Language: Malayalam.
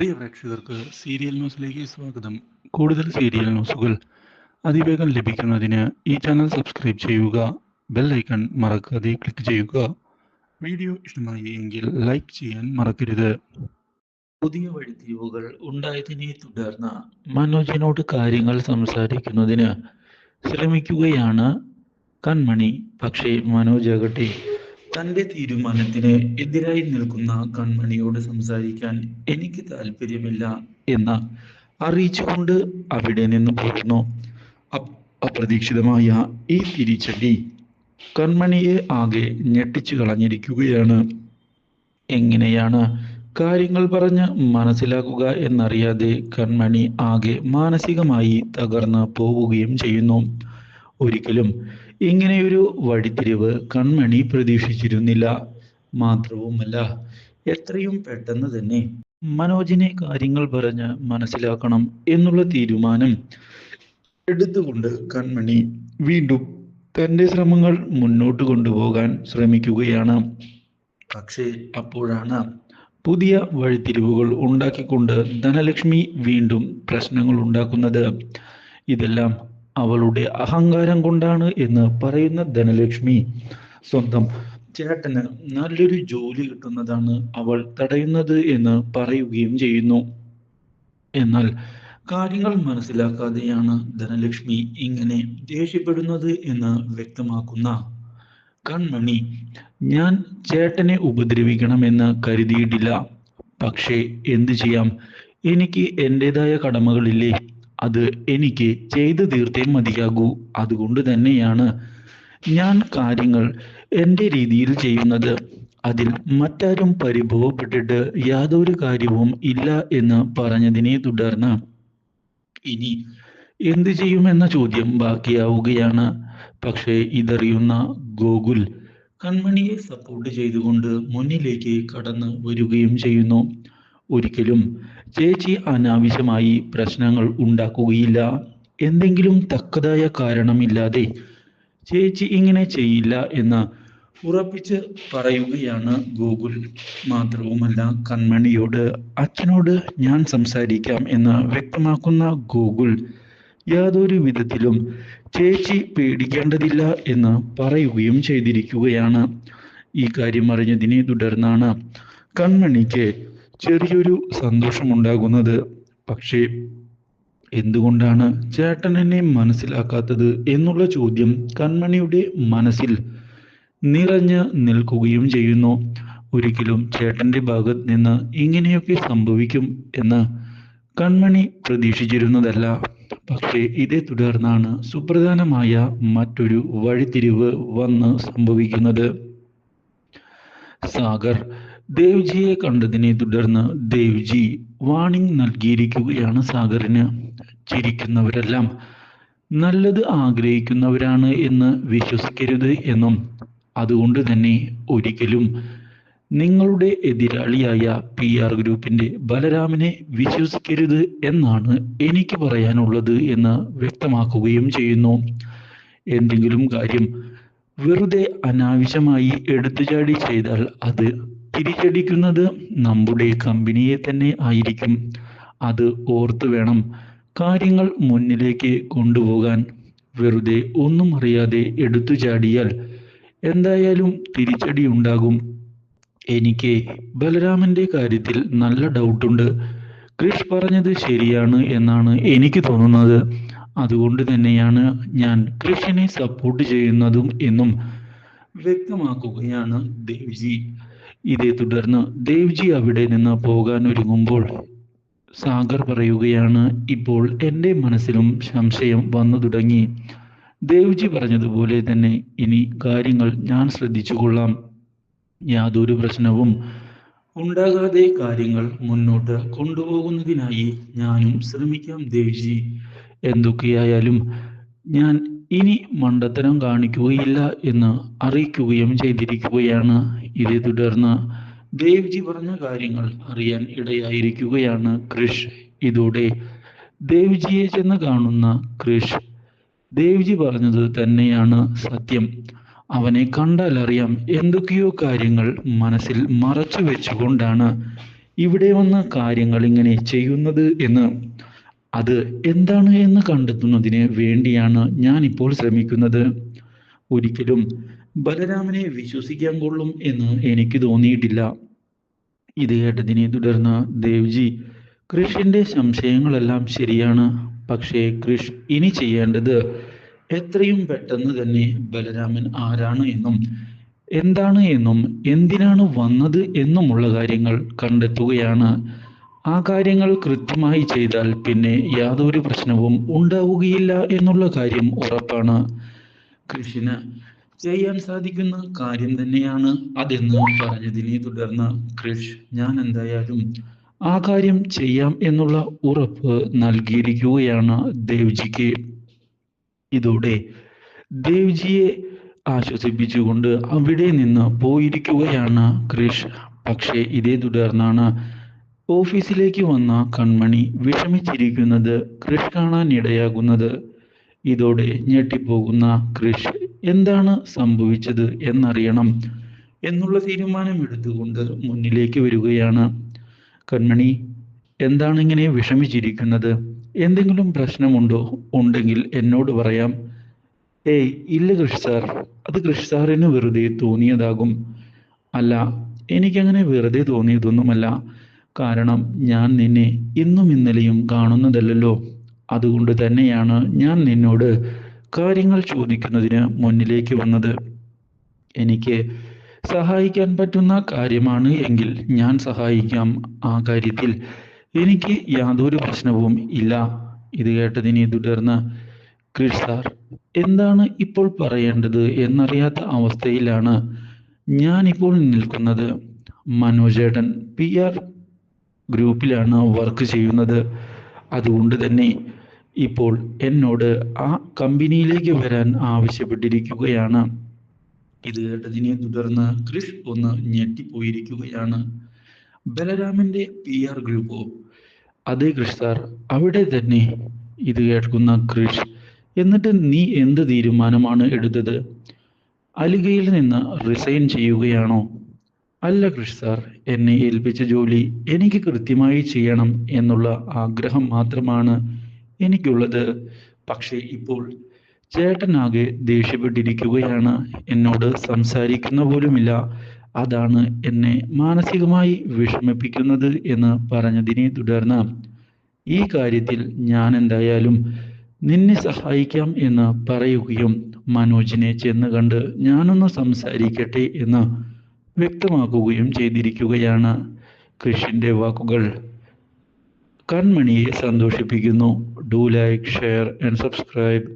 പ്രിയ പ്രേക്ഷകർക്ക് സീരിയൽ ന്യൂസിലേക്ക് സ്വാഗതം. കൂടുതൽ സീരിയൽ ന്യൂസുകൾ അതിവേഗം ലഭിക്കുന്നതിന് ഈ ചാനൽ സബ്സ്ക്രൈബ് ചെയ്യുക. ബെൽ ഐക്കൺ മറക്കാതെ ക്ലിക്ക് ചെയ്യുക. വീഡിയോ ഇഷ്ടമായി എങ്കിൽ ലൈക്ക് ചെയ്യാൻ മറക്കരുത്. പുതിയ വഴിത്തിരിവുകൾ ഉണ്ടായതിനെ തുടർന്ന് മനോജിനോട് കാര്യങ്ങൾ സംസാരിക്കുന്നതിന് ശ്രമിക്കുകയാണ് കൺമണി. പക്ഷേ മനോജാകട്ടെ തന്റെ തീരുമാനത്തിന് എതിരായി നിൽക്കുന്ന കൺമണിയോട് സംസാരിക്കാൻ എനിക്ക് താല്പര്യമില്ല എന്ന് അറിയിച്ചുകൊണ്ട് അവിടെ നിന്ന് പോകുന്നു. അപ്രതീക്ഷിതമായ ഈ തിരിച്ചടി കൺമണിയെ ആകെ ഞെട്ടിച്ചു കളഞ്ഞിരിക്കുകയാണ്. എങ്ങനെയാണ് കാര്യങ്ങൾ പറഞ്ഞ് മനസ്സിലാക്കുക എന്നറിയാതെ കൺമണി ആകെ മാനസികമായി തകർന്ന് പോവുകയും ചെയ്യുന്നു. ഒരിക്കലും ഇങ്ങനെയൊരു വഴിത്തിരിവ് കൺമണി പ്രതീക്ഷിച്ചിരുന്നില്ല. മാത്രവുമല്ല, എത്രയും പെട്ടെന്ന് തന്നെ മനോജിനെ കാര്യങ്ങൾ പറഞ്ഞ് മനസ്സിലാക്കണം എന്നുള്ള തീരുമാനം എടുത്തുകൊണ്ട് കൺമണി വീണ്ടും തന്റെ ശ്രമങ്ങൾ മുന്നോട്ട് കൊണ്ടുപോകാൻ ശ്രമിക്കുകയാണ്. പക്ഷേ അപ്പോഴാണ് പുതിയ വഴിത്തിരിവുകൾ ഉണ്ടാക്കിക്കൊണ്ട് ധനലക്ഷ്മി വീണ്ടും പ്രശ്നങ്ങൾ ഉണ്ടാക്കുന്നത്. ഇതെല്ലാം അവളുടെ അഹങ്കാരം കൊണ്ടാണ് എന്ന് പറയുന്ന ധനലക്ഷ്മി സ്വന്തം ചേട്ടന് നല്ലൊരു ജോലി കിട്ടുന്നതാണ് അവൾ തടയുന്നത് എന്ന് പറയുകയും ചെയ്യുന്നു. എന്നാൽ കാര്യങ്ങൾ മനസ്സിലാക്കാതെയാണ് ധനലക്ഷ്മി ഇങ്ങനെ ദേഷ്യപ്പെടുന്നത് എന്ന് വ്യക്തമാക്കുന്ന കൺമണി, ഞാൻ ചേട്ടനെ ഉപദ്രവിക്കണമെന്ന് കരുതിയിട്ടില്ല. പക്ഷേ എന്തു ചെയ്യാം, എനിക്ക് എൻ്റെതായ കടമകളില്ലേ, അത് എനിക്ക് ചെയ്തു തീർത്തേ മതിയാകൂ. അതുകൊണ്ട് തന്നെയാണ് ഞാൻ കാര്യങ്ങൾ എൻ്റെ രീതിയിൽ ചെയ്യുന്നത്. അതിൽ മറ്റാരും പരിഭവപ്പെട്ടിട്ട് യാതൊരു കാര്യവും ഇല്ല എന്ന് പറഞ്ഞതിനെ തുടർന്ന് ഇനി എന്തു ചെയ്യുമെന്ന ചോദ്യം ബാക്കിയാവുകയാണ്. പക്ഷേ ഇതറിയുന്ന ഗോകുൽ കൺമണിയെ സപ്പോർട്ട് ചെയ്തുകൊണ്ട് മുന്നിലേക്ക് കടന്നു വരികയും ചെയ്യുന്നു. ഒരിക്കലും ചേച്ചി അനാവശ്യമായി പ്രശ്നങ്ങൾ ഉണ്ടാക്കുകയില്ല. എന്തെങ്കിലും തക്കതായ കാരണമില്ലാതെ ചേച്ചി ഇങ്ങനെ ചെയ്യില്ല എന്ന് ഉറപ്പിച്ച് പറയുകയാണ് ഗോകുൽ. മാത്രവുമല്ല, കൺമണിയോട് അച്ഛനോട് ഞാൻ സംസാരിക്കാം എന്ന് വ്യക്തമാക്കുന്ന ഗോകുൽ യാതൊരു വിധത്തിലും ചേച്ചി പേടിക്കേണ്ടതില്ല എന്ന് പറയുകയും ചെയ്തിരിക്കുകയാണ്. ഈ കാര്യം അറിഞ്ഞതിനെ തുടർന്നാണ് കൺമണിക്ക് ചെറിയൊരു സന്തോഷമുണ്ടാകുന്നത്. പക്ഷേ എന്തുകൊണ്ടാണ് ചേട്ടൻ എന്നെ മനസ്സിലാക്കാത്തത് എന്നുള്ള ചോദ്യം കൺമണിയുടെ മനസ്സിൽ നിറഞ്ഞ് നിൽക്കുകയും ചെയ്യുന്നു. ഒരിക്കലും ചേട്ടന്റെ ഭാഗത്ത് നിന്ന് ഇങ്ങനെയൊക്കെ സംഭവിക്കും എന്ന് കൺമണി പ്രതീക്ഷിച്ചിരുന്നതല്ല. പക്ഷേ ഇതേ തുടർന്നാണ് സുപ്രധാനമായ മറ്റൊരു വഴിത്തിരിവ് വന്ന് സംഭവിക്കുന്നത്. സാഗർ ദേവ്ജിയെ കണ്ടതിനെ തുടർന്ന് ദേവ്ജി വാണിംഗ് നൽകിയിരിക്കുകയാണ് സാഗറിന്. ചിരിക്കുന്നവരെല്ലാം നല്ലത് ആഗ്രഹിക്കുന്നവരാണ് എന്ന് വിശ്വസിക്കരുത് എന്നും അതുകൊണ്ട് തന്നെ ഒരിക്കലും നിങ്ങളുടെ എതിരാളിയായ PR ഗ്രൂപ്പിന്റെ ബലരാമനെ വിശ്വസിക്കരുത് എന്നാണ് എനിക്ക് പറയാനുള്ളത് എന്ന് വ്യക്തമാക്കുകയും ചെയ്യുന്നു. എന്തെങ്കിലും കാര്യം വെറുതെ അനാവശ്യമായി എടുത്തുചാടി ചെയ്താൽ അത് തിരിച്ചടിക്കുന്നത് നമ്മുടെ കമ്പനിയെ തന്നെ ആയിരിക്കും. അത് ഓർത്തു വേണം കാര്യങ്ങൾ മുന്നിലേക്ക് കൊണ്ടുപോകാൻ. വെറുതെ ഒന്നും അറിയാതെ എടുത്തു ചാടിയാൽ എന്തായാലും തിരിച്ചടി ഉണ്ടാകും. എനിക്ക് ബലരാമന്റെ കാര്യത്തിൽ നല്ല ഡൗട്ടുണ്ട്. ക്രിഷ് പറഞ്ഞത് ശരിയാണ് എന്നാണ് എനിക്ക് തോന്നുന്നത്. അതുകൊണ്ട് തന്നെയാണ് ഞാൻ ക്രിഷിനെ സപ്പോർട്ട് ചെയ്യുന്നതും എന്നും വ്യക്തമാക്കുകയാണ് ദേവ്ജി. ഇതേ തുടർന്ന് ദേവ്ജി അവിടെ നിന്ന് പോകാൻ ഒരുങ്ങുമ്പോൾ സാഗർ പറയുകയാണ്, ഇപ്പോൾ എൻ്റെ മനസ്സിലും സംശയം വന്നു തുടങ്ങി. ദേവ്ജി പറഞ്ഞതുപോലെ തന്നെ ഇനി കാര്യങ്ങൾ ഞാൻ ശ്രദ്ധിച്ചു കൊള്ളാം. യാതൊരു പ്രശ്നവും ഉണ്ടാകാതെ കാര്യങ്ങൾ മുന്നോട്ട് കൊണ്ടുപോകുന്നതിനായി ഞാനും ശ്രമിക്കാം ദേവ്ജി. എന്തൊക്കെയായാലും ഞാൻ ഇനി മണ്ടത്തരം കാണിക്കുകയില്ല എന്ന് അറിയിക്കുകയും ചെയ്തിരിക്കുകയാണ്. ഇതേ തുടർന്ന് ദേവ്ജി പറഞ്ഞ കാര്യങ്ങൾ അറിയാൻ ഇടയായിരിക്കുകയാണ് ക്രിഷ്. ഇതോടെ ദേവ്ജിയെ ചെന്ന് കാണുന്ന ക്രിഷ് ദേവ്ജി പറഞ്ഞത് തന്നെയാണ് സത്യം. അവനെ കണ്ടാൽ അറിയാം എന്തൊക്കെയോ കാര്യങ്ങൾ മനസ്സിൽ മറച്ചു വെച്ചുകൊണ്ടാണ് ഇവിടെ വന്ന കാര്യങ്ങൾ ഇങ്ങനെ ചെയ്യുന്നത് എന്ന് അത് എന്താണ് എന്ന് കണ്ടെത്തുന്നതിന് വേണ്ടിയാണ് ഞാൻ ഇപ്പോൾ ശ്രമിക്കുന്നത്. ഒരിക്കലും ബലരാമനെ വിശ്വസിക്കാൻ കൊള്ളും എന്ന് എനിക്ക് തോന്നിയിട്ടില്ല. ഇത് കേട്ടതിനെ തുടർന്ന് ദേവ്ജി, കൃഷിന്റെ സംശയങ്ങളെല്ലാം ശരിയാണ്. പക്ഷേ കൃഷ് ഇനി ചെയ്യേണ്ടത് എത്രയും പെട്ടെന്ന് തന്നെ ബലരാമൻ ആരാണ് എന്നും എന്താണ് എന്നും എന്തിനാണ് വന്നത് എന്നുമുള്ള കാര്യങ്ങൾ കണ്ടെത്തുകയാണ്. ആ കാര്യങ്ങൾ കൃത്യമായി ചെയ്താൽ പിന്നെ യാതൊരു പ്രശ്നവും ഉണ്ടാവുകയില്ല എന്നുള്ള കാര്യം ഉറപ്പാണ്. കൃഷിന് ചെയ്യാൻ സാധിക്കുന്ന കാര്യം തന്നെയാണ് അതെന്ന് പറഞ്ഞതിനെ തുടർന്ന് കൃഷ്, ഞാൻ എന്തായാലും ആ കാര്യം ചെയ്യാം എന്നുള്ള ഉറപ്പ് നൽകിയിരിക്കുകയാണ് ദേവ്ജിക്ക്. ഇതോടെ ദേവ്ജിയെ ആശ്വസിപ്പിച്ചുകൊണ്ട് അവിടെ നിന്ന് പോയിരിക്കുകയാണ് കൃഷ്. പക്ഷേ ഇതേ തുടർന്നാണ് ഓഫീസിലേക്ക് വന്ന കൺമണി വിഷമിച്ചിരിക്കുന്നത് കൃഷ് കാണാൻ ഇടയാകുന്നത്. ഇതോടെ ഞെട്ടിപ്പോകുന്ന കൃഷ് എന്താണ് സംഭവിച്ചത് എന്നറിയണം എന്നുള്ള തീരുമാനം എടുത്തുകൊണ്ട് മുന്നിലേക്ക് വരികയാണ്. കൺമണി, എന്താണ് ഇങ്ങനെ വിഷമിച്ചിരിക്കുന്നത്? എന്തെങ്കിലും പ്രശ്നമുണ്ടോ? ഉണ്ടെങ്കിൽ എന്നോട് പറയാം. ഏയ് ഇല്ല കൃഷ് സാർ, അത് കൃഷ് സാറിന് വെറുതെ തോന്നിയതാകും. അല്ല, എനിക്കങ്ങനെ വെറുതെ തോന്നിയതൊന്നുമല്ല. കാരണം ഞാൻ നിന്നെ ഇന്നും ഇന്നലെയും കാണുന്നതല്ലല്ലോ. അതുകൊണ്ട് തന്നെയാണ് ഞാൻ നിന്നോട് കാര്യങ്ങൾ ചോദിക്കുന്നതിന് മുന്നിലേക്ക് വന്നത്. എനിക്ക് സഹായിക്കാൻ പറ്റുന്ന കാര്യമാണ് എങ്കിൽ ഞാൻ സഹായിക്കാം. ആ കാര്യത്തിൽ എനിക്ക് യാതൊരു പ്രശ്നവും ഇല്ല. ഇത് കേട്ടതിനെ തുടർന്ന് കൃഷ് സാർ എന്താണ് ഇപ്പോൾ പറയേണ്ടത് എന്നറിയാത്ത അവസ്ഥയിലാണ് ഞാനിപ്പോൾ നിൽക്കുന്നത്. മനോജേട്ടൻ PR ഗ്രൂപ്പിലാണ് വർക്ക് ചെയ്യുന്നത്. അതുകൊണ്ട് തന്നെ ഇപ്പോൾ എന്നോട് ആ കമ്പനിയിലേക്ക് വരാൻ ആവശ്യപ്പെട്ടിരിക്കുകയാണ്. ഇത് കേട്ടതിനെ തുടർന്ന് കൃഷ് ഒന്ന് ഞെട്ടിപ്പോയിരിക്കുകയാണ്. ബലരാമന്റെ PR ഗ്രൂപ്പോ? അതെ കൃഷ് സാർ, അവിടെ തന്നെ. ഇത് കേൾക്കുന്ന കൃഷ്, എന്നിട്ട് നീ എന്ത് തീരുമാനമാണ് എടുത്തത്? അലിഗയിൽ നിന്ന് റിസൈൻ ചെയ്യുകയാണോ? അല്ല കൃഷ് സാർ, എന്നെ ഏൽപ്പിച്ച ജോലി എനിക്ക് കൃത്യമായി ചെയ്യണം എന്നുള്ള ആഗ്രഹം മാത്രമാണ് എനിക്കുള്ളത്. പക്ഷേ ഇപ്പോൾ ചേട്ടനാകെ ദേഷ്യപ്പെട്ടിരിക്കുകയാണ്. എന്നോട് സംസാരിക്കുന്ന പോലുമില്ല. അതാണ് എന്നെ മാനസികമായി വിഷമിപ്പിക്കുന്നത് എന്ന് പറഞ്ഞതിനെ തുടർന്ന് ഈ കാര്യത്തിൽ ഞാൻ എന്തായാലും നിന്നെ സഹായിക്കാം എന്ന് പറയുകയും മനോജിനെ ചെന്ന് കണ്ട് ഞാനൊന്ന് സംസാരിക്കട്ടെ എന്ന് വ്യക്തമാക്കുകയും ചെയ്തിരിക്കുകയാണ്. കൃഷിന്റെ വാക്കുകൾ കൺമണിയെ സന്തോഷിപ്പിക്കുന്നു. Do like, share and subscribe.